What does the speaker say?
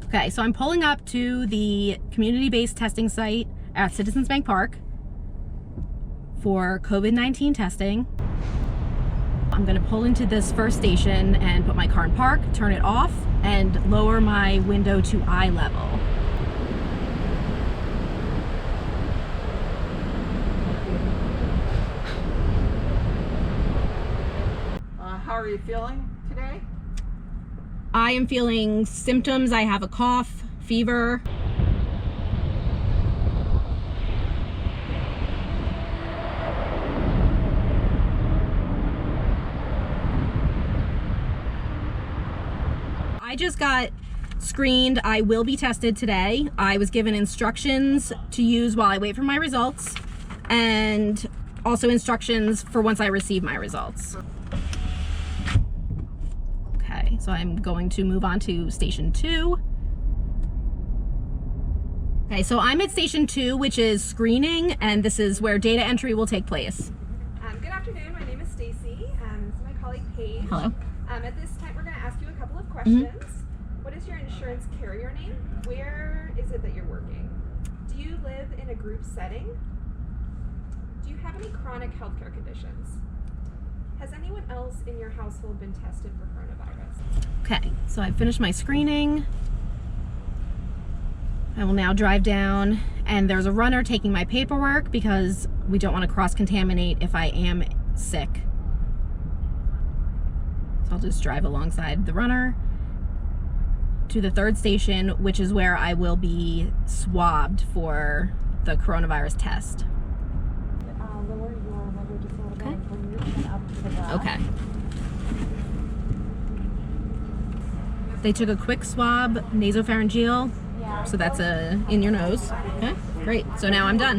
Okay, so I'm pulling up to the community-based testing site at Citizens Bank Park for COVID-19 testing. I'm gonna pull into this first station and put my car in park, turn it off, and lower my window to eye level. How are you feeling today? I am feeling symptoms. I have a cough, fever. I just got screened. I will be tested today. I was given instructions to use while I wait for my results, and also instructions for once I receive my results. Okay, so I'm going to move on to station 2. Okay, so I'm at station 2, which is screening, and this is where data entry will take place. Good afternoon, my name is Stacy. This is my colleague Paige. Hello. At this time, we're going to ask you a couple of questions. What is your insurance carrier name? Where is it that you're working? Do you live in a group setting? Do you have any chronic healthcare conditions? Has anyone else in your household been tested for coronavirus? Okay, so I finished my screening. I will now drive down, and there's a runner taking my paperwork because we don't want to cross-contaminate if I am sick. So I'll just drive alongside the runner to the third station, which is where I will be swabbed for the coronavirus test. Lower your window just a little bit and bring your chin up to the glass. Okay. They took a quick swab, nasopharyngeal, so that's in your nose. Okay, great. So now I'm done.